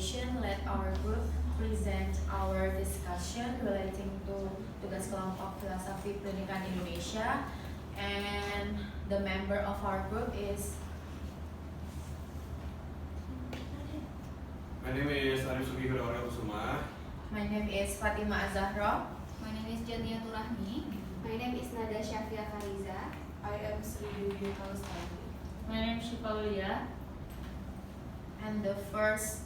presentation, let our group present our discussion relating to tugas kelompok Filosofi Pendidikan Indonesia, and the member of our group is. My name is Arif Sugi Hudawara Kusuma. My name is Fatima Azahra. My name is Jania Turahmi. My name is Nada Syafia Fariza. I am Sri Yudi Kalustari. My name is Shipalulia. And the first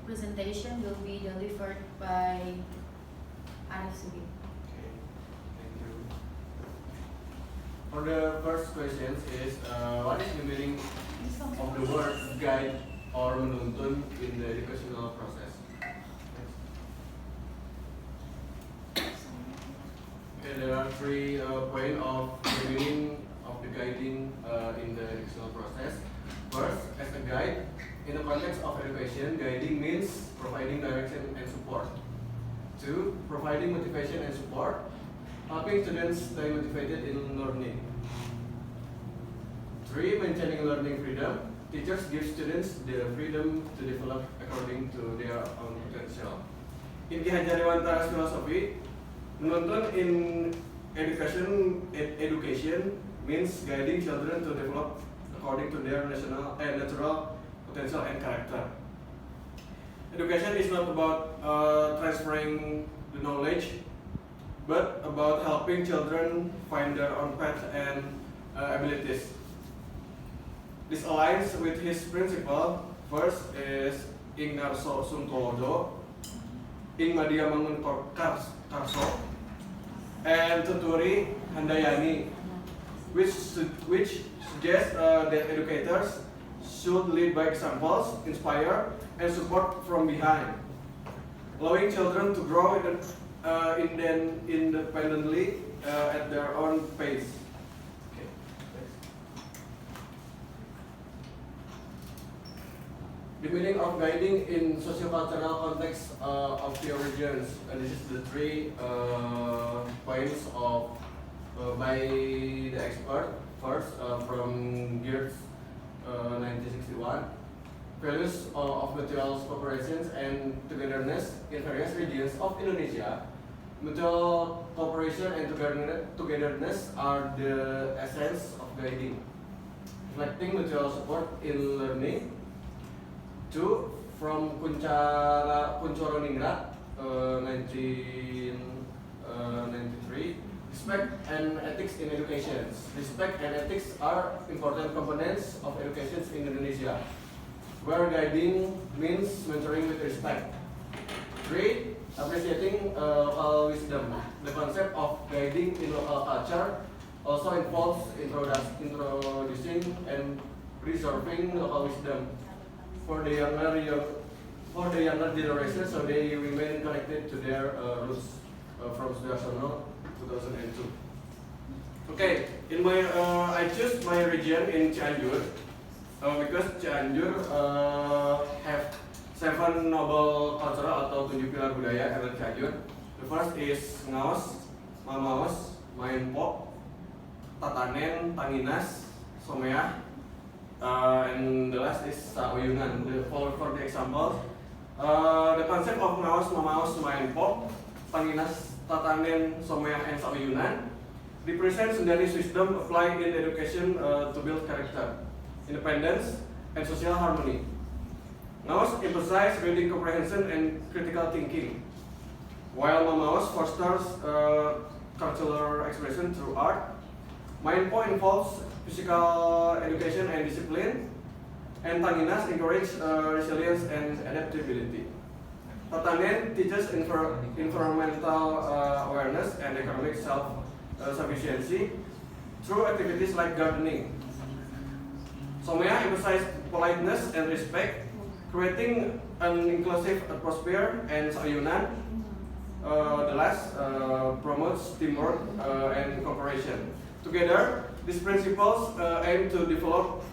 presentation will be delivered by Arif Sugi. Okay, thank you. For the first question is, what is the meaning of the word guide or menuntun in the educational process? Okay, there are three points of the meaning of the guiding in the educational process. First, as a guide, in the context of education, guiding means providing direction and support. Two, providing motivation and support, helping students stay motivated in learning. Three, maintaining learning freedom. Teachers give students the freedom to develop according to their own potential. In KHD Filosofi, menuntun in education means guiding children to develop according to their natural potential and character. Education is not about transferring the knowledge, but about helping children find their own path and abilities. This aligns with his principle. First is ing ngarso suntolodo, ing madia mangun karso, and tuturi handayani, which suggests that educators should lead by examples, inspire, and support from behind, allowing children to grow independently at their own pace. Okay. The meaning of guiding in socio-cultural context of the origins, and this is the three points of by the expert. First, from Geertz 1961, values of mutual cooperation and togetherness in various regions of Indonesia. Mutual cooperation and togetherness are the essence of guiding, reflecting mutual support in learning. Two, from Kunchoroningrat 1993, respect and ethics in education. Respect and ethics are important components of education in Indonesia, where guiding means mentoring with respect. Three, appreciating local wisdom. The concept of guiding in local culture also involves introducing and preserving local wisdom for the younger generation, so they remain connected to their roots from Sosial 2002. Okay, in my I choose my region in Cianjur because Cianjur have 7 noble cultural atau 7 pilar budaya yang ada di Cianjur. The first is Ngaos, Mamaos, Mainpok, Tatanen, Tanginas, Someah, and the last is Sauyunan. For the example, the concept of Ngaos, Mamaos, Mainpok, Tanginas, Tatanen, Someah, and Sauyunan represents Sundanese wisdom applied in education to build character, independence, and social harmony. Ngaos emphasizes reading comprehension and critical thinking, while Mamaos fosters cultural expression through art. Mainpok involves physical education and discipline, and Tanginas encourages resilience and adaptability. Tatanen teaches environmental awareness and economic self-sufficiency through activities like gardening. Someah emphasizes politeness and respect, creating an inclusive atmosphere, and Sauyunan, the last, promotes teamwork and cooperation. Together, these principles aim to develop.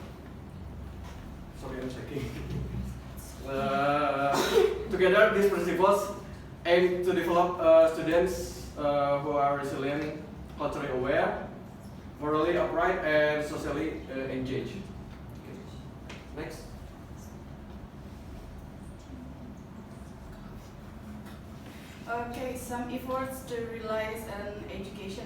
Sorry, I'm checking. Together, these principles aim to develop students who are resilient, culturally aware, morally upright, and socially engaged. Okay. Next. Okay, some efforts to realize education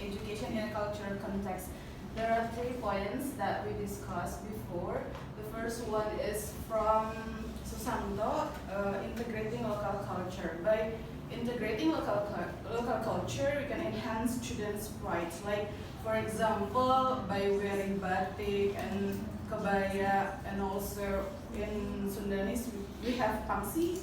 in a cultural context. There are 3 points that we discussed before. The first one is from Susanto, integrating local culture. By integrating local culture, we can enhance students' pride. Like, for example, by wearing batik and kebaya, and also in Sundanese we have pangsi.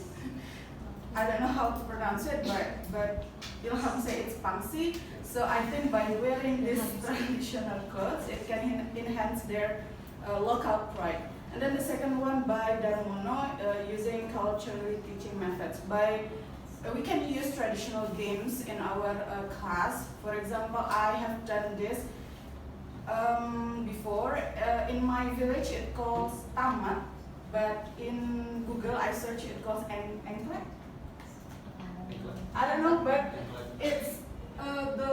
I don't know how to pronounce it, but Ilham say it's pangsi. So I think by wearing these traditional clothes, it can enhance their local pride. And then the second one by Darmono, using culturally teaching methods. We can use traditional games in our class. For example, I have done this before. In my village, it calls tamat, but in Google I search it calls engklek. I don't know, but it's the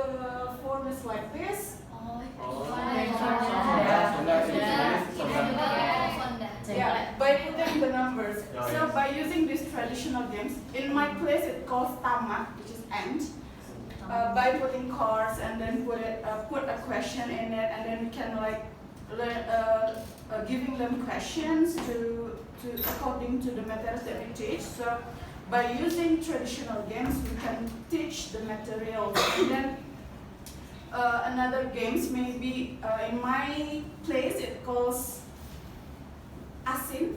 form is like this. Yeah, by putting the numbers. So by using these traditional games, in my place it calls tamat, which is end. By putting cards and then put a question in it, and then we can like learn, giving them questions to according to the materials that we teach. So by using traditional games, we can teach the materials. And then another games maybe in my place it calls asin,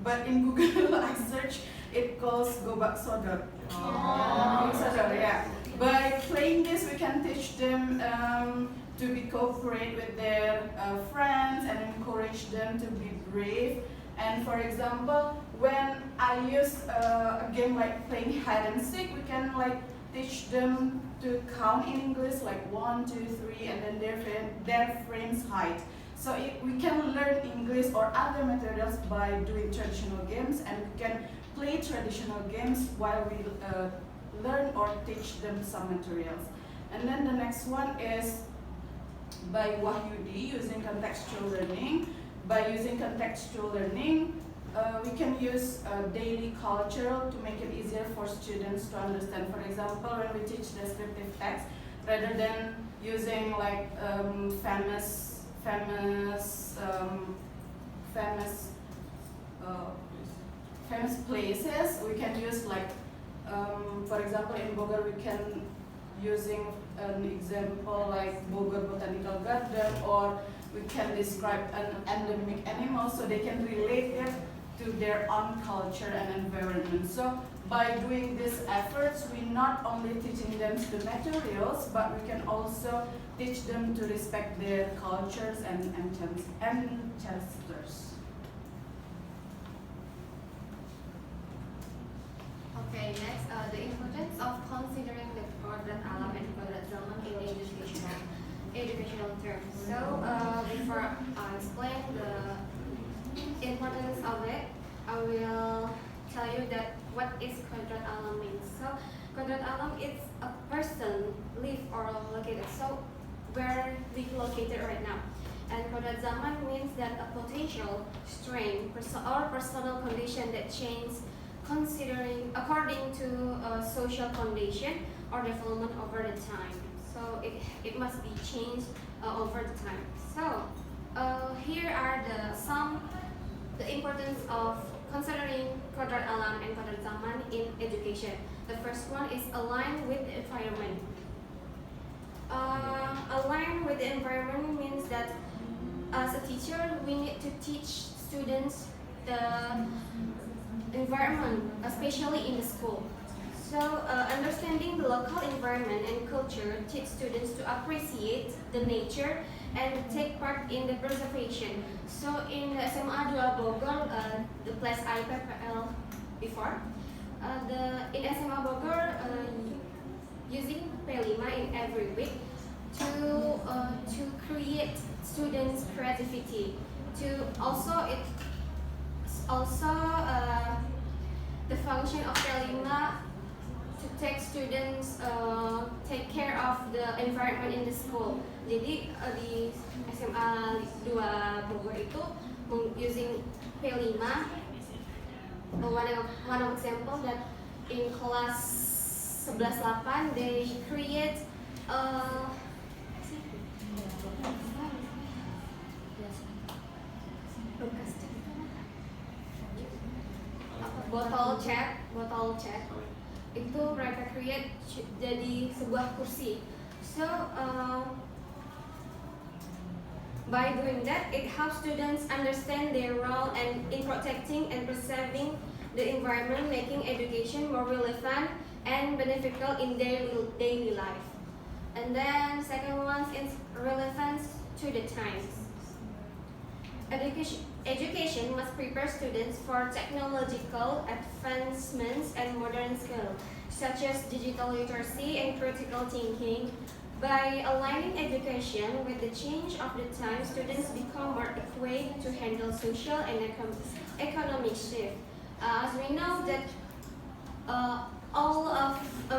but in Google I search it calls gobak sodor. Yeah. By playing this, we can teach them to be cooperate with their friends and encourage them to be brave. And for example, when I use a game like playing hide and seek, we can like teach them to count in English like 1, 2, 3, and then their friends hide. So we can learn English or other materials by doing traditional games, and we can play traditional games while we learn or teach them some materials. And then the next one is by Wahyudi, using contextual learning. By using contextual learning, we can use daily culture to make it easier for students to understand. For example, when we teach descriptive text, rather than using like famous places, we can use like, for example, in Bogor we can using an example like Bogor Botanical Garden, or we can describe an endemic animal so they can relate it to their own culture and environment. So by doing these efforts, we not only teaching them the materials, but we can also teach them to respect their cultures and ancestors. Okay, next, the importance of considering the kodrat alam and kodrat zaman in educational terms. So, before I explain the importance of it, I will tell you that what is kodrat alam means. So, kodrat alam is a person live or located. So, where we located right now. And kodrat zaman means that a potential strength or personal condition that changes considering according to social condition or development over the time. So it must be changed over the time. So here are the importance of considering kodrat alam and kodrat zaman in education. The first one is align with the environment. Align with the environment means that as a teacher we need to teach students the environment, especially in the school. So understanding the local environment and culture teach students to appreciate the nature and take part in the preservation. So in SMA 2 Bogor, the place I PPL before, in SMA Bogor using P5 in every week to create students' creativity. The function of P5 to take students take care of the environment in the school. Jadi di SMA 2 Bogor itu using P5 one of example that in class 11-8 they create botol cat itu mereka create jadi sebuah kursi. So by doing that, it helps students understand their role and in protecting and preserving the environment, making education more relevant and beneficial in their daily life. And then second one is relevance to the times. Education must prepare students for technological advancements and modern skills, such as digital literacy and critical thinking. By aligning education with the change of the time, students become more equipped to handle social and economic shift. As we know that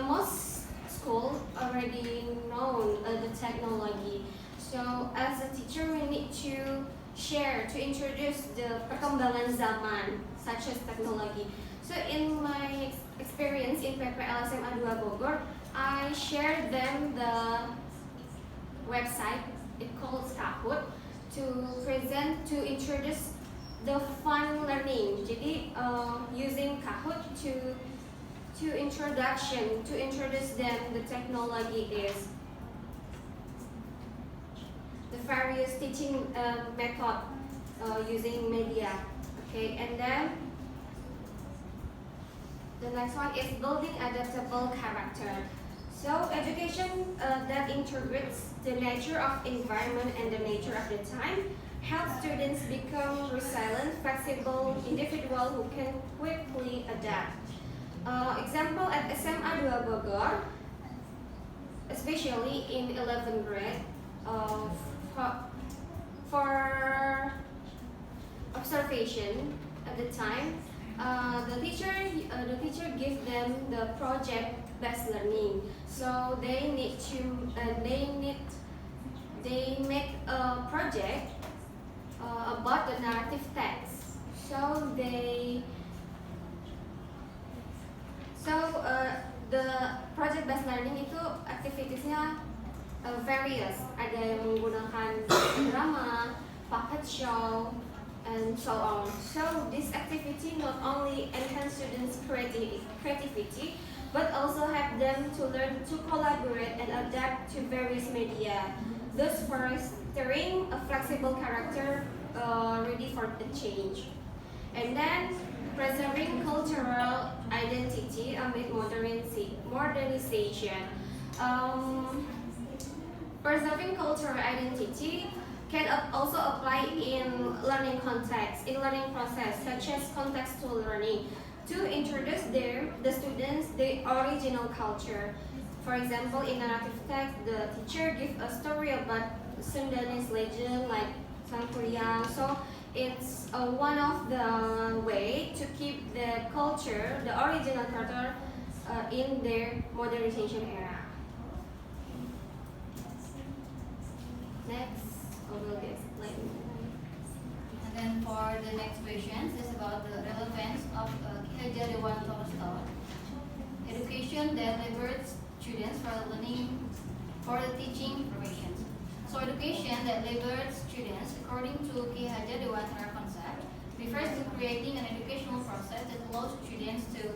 most schools already know the technology. So as a teacher, we need to introduce the perkembangan zaman, such as technology. So in my experience in PPL SMA 2 Bogor, I shared them the website, it called KHD, to introduce the fun learning. Jadi using KHD to introduce them the technology is the various teaching method using media. Okay, and then the next one is building adaptable character. So education that integrates the nature of environment and the nature of the time helps students become resilient, flexible individual who can quickly adapt. Example at SMA 2 Bogor, especially in 11th grade, for observation at the time, the teacher gives them the project-based learning. So they make a project about the narrative text. So the project-based learning itu activitiesnya various. Ada yang menggunakan drama, puppet show, and so on. So this activity not only enhance students' creativity, but also help them to learn to collaborate and adapt to various media, thus fostering a flexible character ready for the change. And then preserving cultural identity amid modernization. Preserving cultural identity can also apply in learning context, in learning process, such as contextual learning, to introduce the students the original culture. For example, in narrative text, the teacher gives a story about Sundanese legend like Sang Kuryang. So it's one of the way to keep the culture, the original culture, in their modernization era. Next, I will explain. And then for the next question, this is about the relevance of KHD education that liberates students for the teaching professions. So education that liberates students, according to KHD concept, refers to creating an educational process that allows students to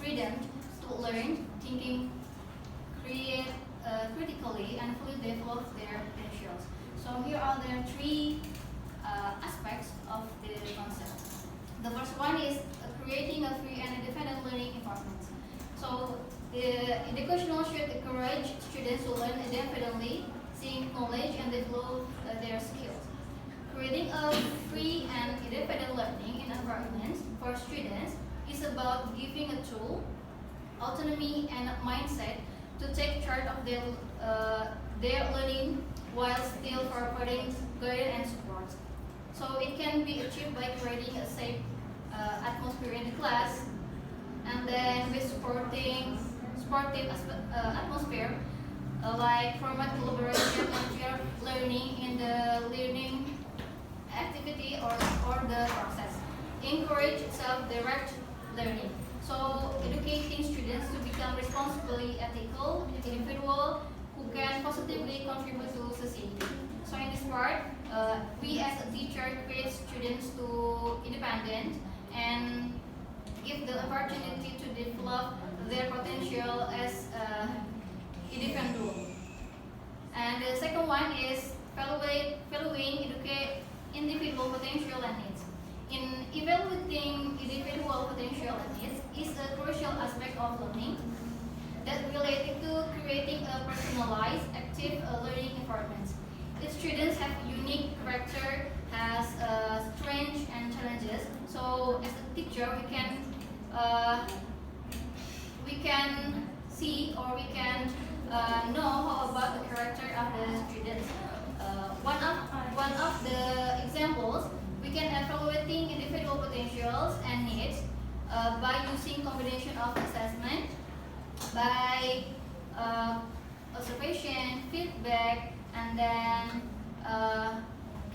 freedom to learn, thinking, create critically, and fully develop their potentials. So here are the three aspects of the concept. The first one is creating a free and independent learning environment. So the educational should encourage students to learn independently, seek knowledge, and develop their skills. Creating a free and independent learning environment for students is about giving a tool, autonomy, and mindset to take charge of their learning while still providing guidance and support. So it can be achieved by creating a safe atmosphere in the class, and then with sportive atmosphere like formal collaboration and shared learning in the learning activity or the process. encourage self-direct learning. So educating students to become responsibly ethical individual who can positively contribute to society. So in this part, we as a teacher create students to independent and give the opportunity to develop their potential as individual. And the second one is valuing individual potential and needs. In evaluating individual potential and needs is a crucial aspect of learning that related to creating a personalized, active learning environment. Each students have unique character, has strengths and challenges. So as a teacher, we can see or we can know how about the character of the students. One of the examples, we can evaluating individual potentials and needs by using combination of assessment, by observation, feedback, and then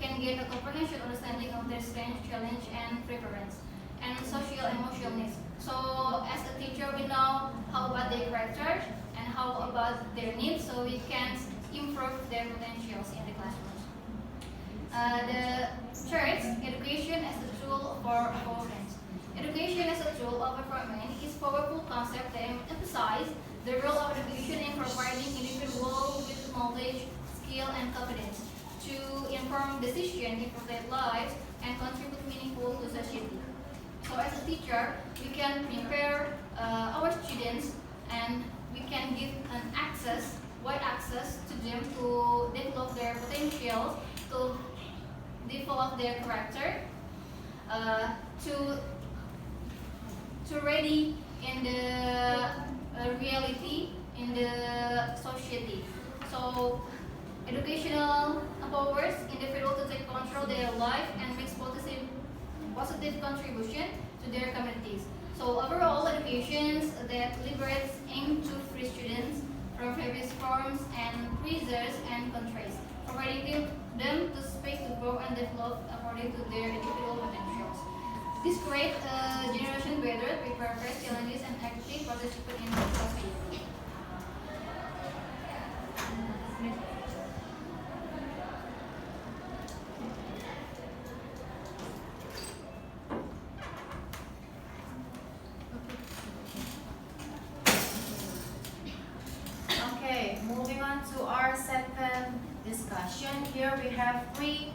can gain a comprehension understanding of their strengths, challenge, and preference, and social emotional needs. So as a teacher, we know how about their character and how about their needs, so we can improve their potentials in the classrooms. The third, education as a tool for empowerment. Education as a tool of empowerment is a powerful concept that emphasizes the role of education in providing individuals with knowledge, skill, and confidence to inform decisions, improve their lives, and contribute meaningful to society. So as a teacher, we can prepare our students and we can give an wide access to them to develop their potential, to develop their character, to ready in the reality in the society. So educational empowers individuals to take control of their life and makes positive contribution to their communities. So overall, educations that liberates aim to free students from various forms and preserves and constraints, providing them the space to grow and develop according to their individual potentials. This creates a generation better, prepare for challenges and active participate in society. Okay, moving on to our second discussion. Here we have three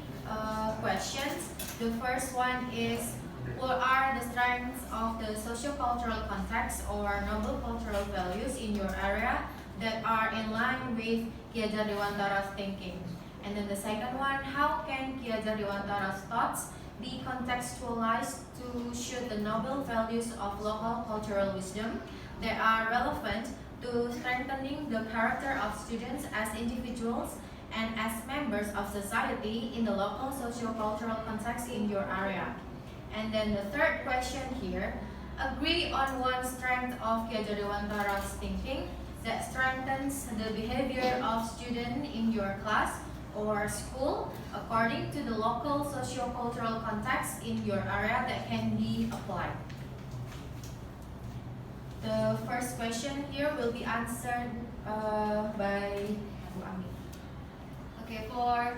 questions. The first one is, what are the strengths of the socio-cultural context or noble cultural values in your area that are in line with Ki Hajar Dewantara's thinking? And then the second one, how can Ki Hajar Dewantara's thoughts be contextualized to show the noble values of local cultural wisdom that are relevant to strengthening the character of students as individuals and as members of society in the local socio-cultural context in your area? And then the third question here, agree on one strength of Ki Hajar Dewantara's thinking that strengthens the behavior of students in your class or school according to the local socio-cultural context in your area that can be applied. The first question here will be answered by Bu Ami. Okay, for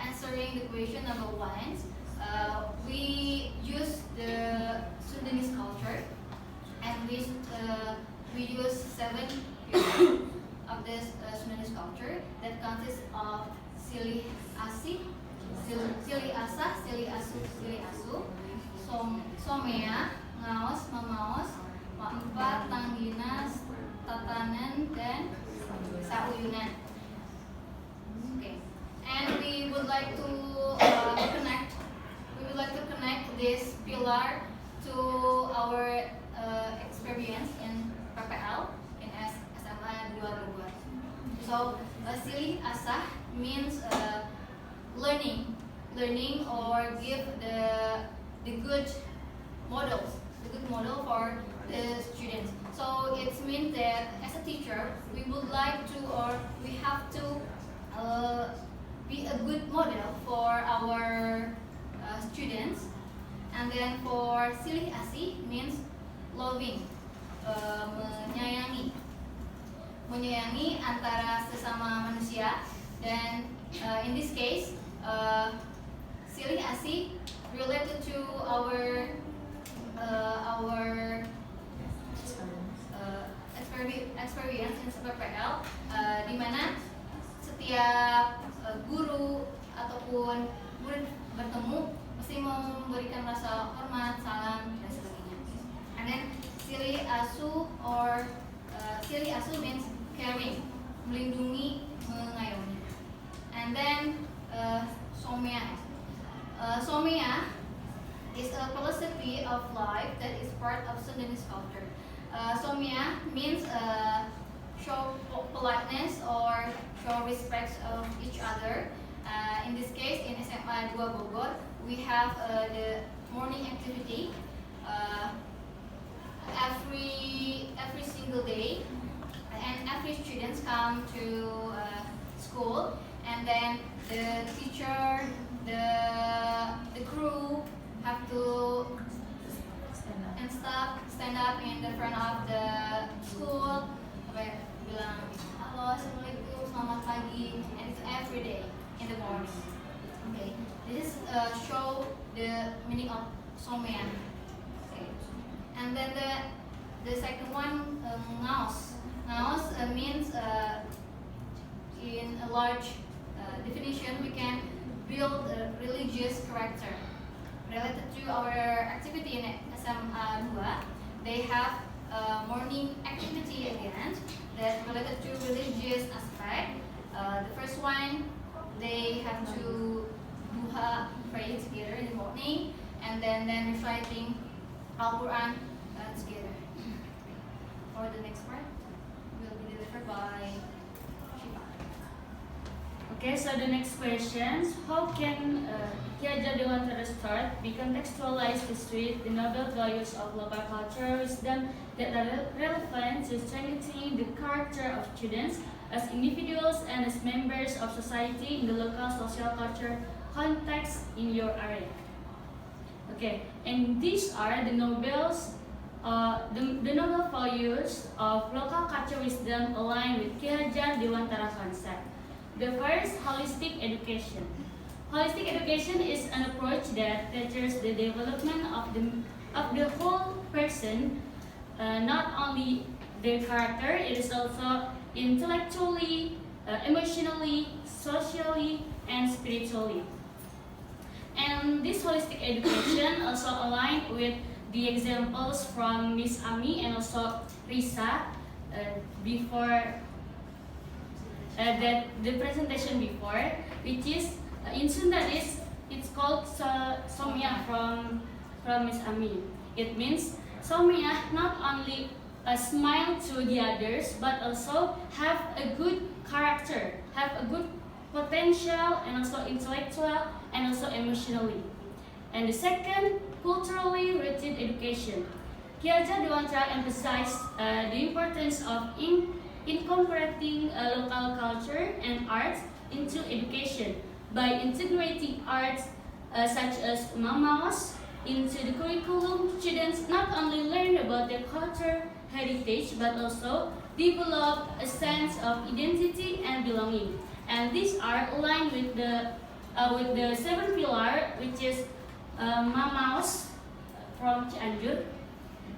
answering the question number one, we use the Sundanese culture, and we use 7 pillars of this Sundanese culture that consists of silih asih, silih asah, silih asuh, silih asuh, somea, ngaos, mamaos, maempat, tangginas, tatanan, dan sauyunan. Okay, and we would like to connect this pillar to our experience in PPL in SMA 222. So silih asah means learning or give the good model for the students. So it means that as a teacher, we would like to, or we have to be a good model for our students, And then for silih asih means loving, menyayangi antara sesama manusia. Dan in this case, silih asih related to our experience in PPL, di mana setiap guru ataupun murid bertemu mesti memberikan rasa hormat, salam, dan sebagainya. And then silih asuh means caring, melindungi, mengayomi. And then somia is a philosophy of life that is part of Sundanese culture. Somia means show politeness or show respect of each other. In this case, in SMA 2 Bogor, we have the morning activity every single day, and every students come to school, and then the teacher, the crew have to stand up in the front of the school, bilang halo, assalamualaikum, selamat pagi, and it's every day in the morning. Okay, this is show the meaning of somea. Okay, and then the second one, ngaos. Ngaos means in a large definition, we can build a religious character. Related to our activity in SMA 2, they have a morning activity again that related to religious aspect. The first one, they have to duha, pray together in the morning, and then reciting Al-Quran together. For the next part, will be delivered by Shiva. Okay, so the next questions: how can Ki Hajar Dewantara start be contextualized to street the noble values of local culture wisdom that are relevant to strengthening the character of students as individuals and as members of society in the local social culture context in your area? Okay, and these are the the noble values of local culture wisdom aligned with Ki Hajar Dewantara concept. The first, holistic education. Holistic education is an approach that nurtures the development of the whole person, not only their character, it is also intellectually, emotionally, socially, and spiritually. And this holistic education also aligned with the examples from Miss Ami and also Risa before that the presentation before, which is in Sundanese it's called somia from Miss Ami. It means somia not only smile to the others but also have a good character, have a good potential, and also intellectual and also emotionally. And the second, culturally rooted education. Ki Hajar Dewantara emphasized the importance of incorporating local culture and arts into education by integrating arts such as mamaos into the curriculum. Students not only learn about their culture, heritage, but also develop a sense of identity and belonging. And these are aligned with the seventh pillar, which is mamaos from Cianjur.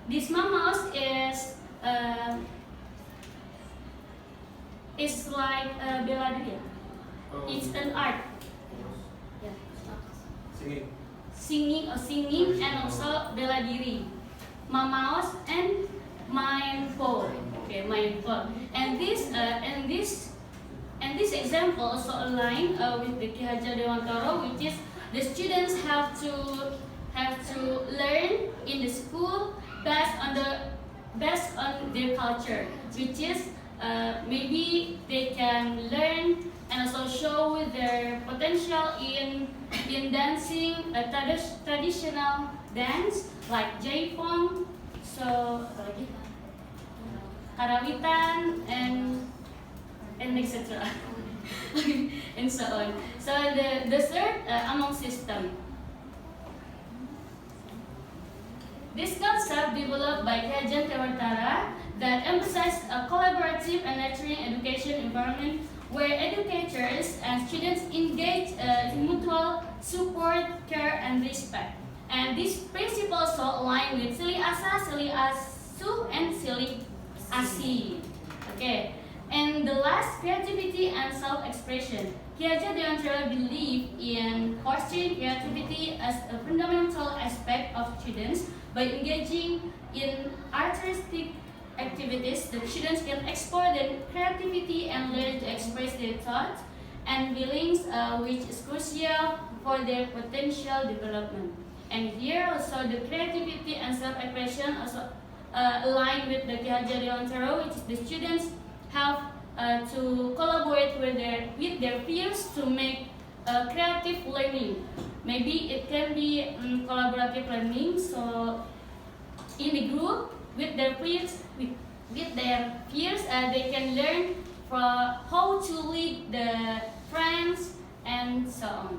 This mamaos is like bela diri. It's an art. Yeah. Singing and also bela diri. Mamaos and mindful. Okay, mindful. And this example also align with the Ki Hajar Dewantara, which is the students have to learn in the school based on their culture, which is maybe they can learn and also show their potential in dancing a traditional dance like Jaipong, so Karawitan and etc. and so on. So the third among system. This concept developed by KHD Dewantara that emphasizes a collaborative and nurturing education environment where educators and students engage in mutual support, care, and respect. And these principles also align with Silih Asa, Silih Asu, and Silih Asi. Okay. And the last, creativity and self-expression. KHD Dewantara believe in fostering creativity as a fundamental aspect of students. By engaging in artistic activities, the students can explore their creativity and learn to express their thoughts and feelings, which is crucial for their potential development. And here also the creativity and self-expression also align with the KHD Dewantara, which is the students have to collaborate with their peers to make creative learning. Maybe it can be collaborative learning. So in the group with their peers, they can learn from how to lead the friends and so on.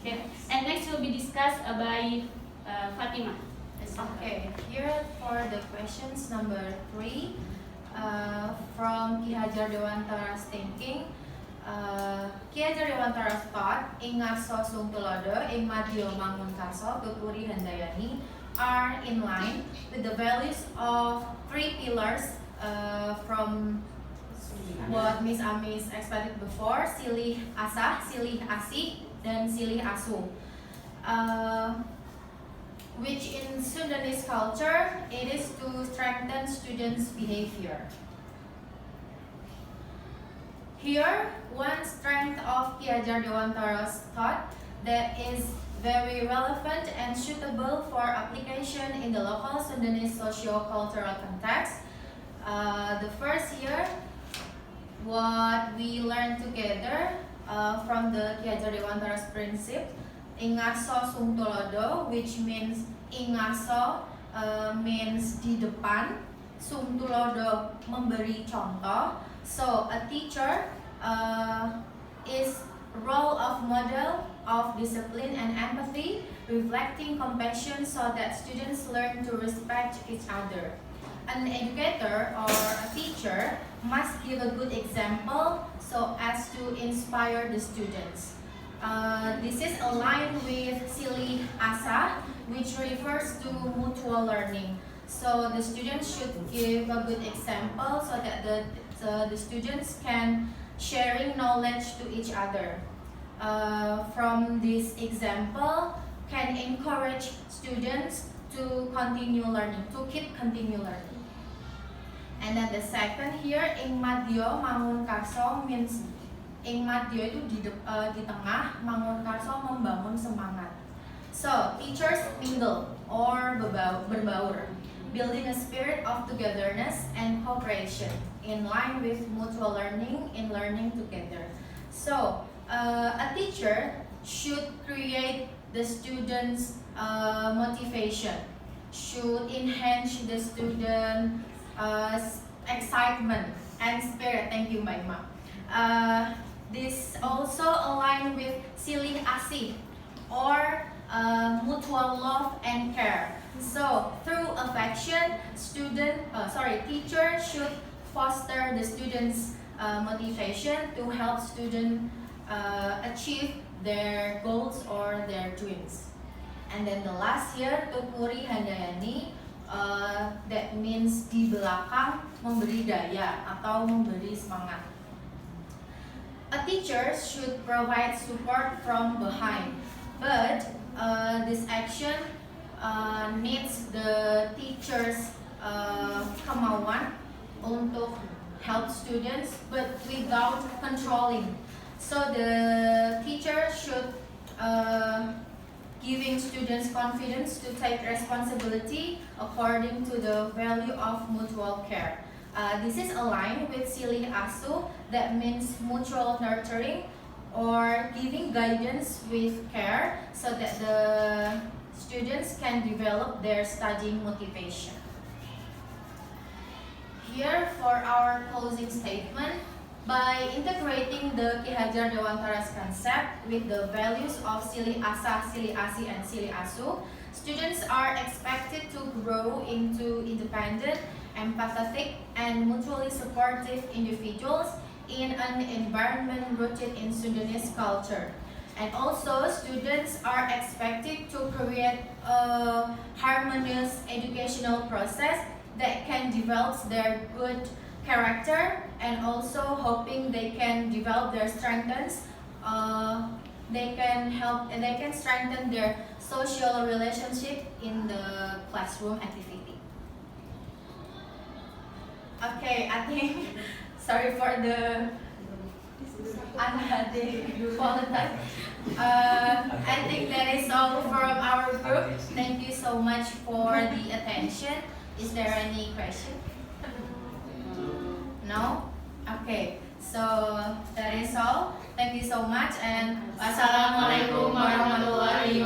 Okay. And next will be discussed by Fatima. Okay, here for the questions number 3 from KHD Dewantara's thinking. KHD Dewantara's thought ing ngarsa sung tulodo ing madya mangun karsa tuturi handayani are in line with the values of 3 pillars from what Miss Amis explained before: Silih Asa, Silih Asi, dan Silih Asu. Which in Sudanese culture, it is to strengthen students' behavior. Here, one strength of KHD Dewantara's thought that is very relevant and suitable for application in the local Sudanese socio-cultural context. The first here, what we learned together from the KHD Dewantara's principle, Ingarso sung tulodo, which means ingarso means di depan, sung tulodo memberi contoh. So a teacher is role of model of discipline and empathy, reflecting compassion so that students learn to respect each other. An educator or a teacher must give a good example so as to inspire the students. This is aligned with Silih Asa, which refers to mutual learning. So the students should give a good example so that the students can sharing knowledge to each other. From this example, can encourage students to continue learning, to keep continue learning. And then the second here, ing madya mangun karso means ing madya itu di tengah, mangun karso membangun semangat. So teachers mingle or berbaur, building a spirit of togetherness and cooperation in line with mutual learning in learning together. So a teacher should create the students' motivation, should enhance the student excitement and spirit. Thank you, Maima. This also align with Silih Asi or mutual love and care. So through affection, teacher should foster the students' motivation to help students achieve their goals or their dreams. And then the last here, tuturi handayani, that means di belakang memberi daya atau memberi semangat. A teacher should provide support from behind, but this action needs the teacher's kemauan untuk help students, but without controlling. So the teacher should giving students confidence to take responsibility according to the value of mutual care. This is aligned with Silih Asu, that means mutual nurturing or giving guidance with care so that the students can develop their studying motivation. Here for our closing statement, By integrating the Ki Hajar Dewantara's concept with the values of Silih Asa, Silih Asi, and Silih Asu, students are expected to grow into independent, empathetic, and mutually supportive individuals in an environment rooted in Sudanese culture. And also, students are expected to create a harmonious educational process that can develop their good character, and also hoping they can develop their strengths. They can strengthen their social relationship in the classroom activity. Okay, I think sorry for the quality. I think that is all from our group. Thank you so much for the attention. Is there any question? No? Okay, so that is all. Thank you so much, and wassalamualaikum warahmatullahi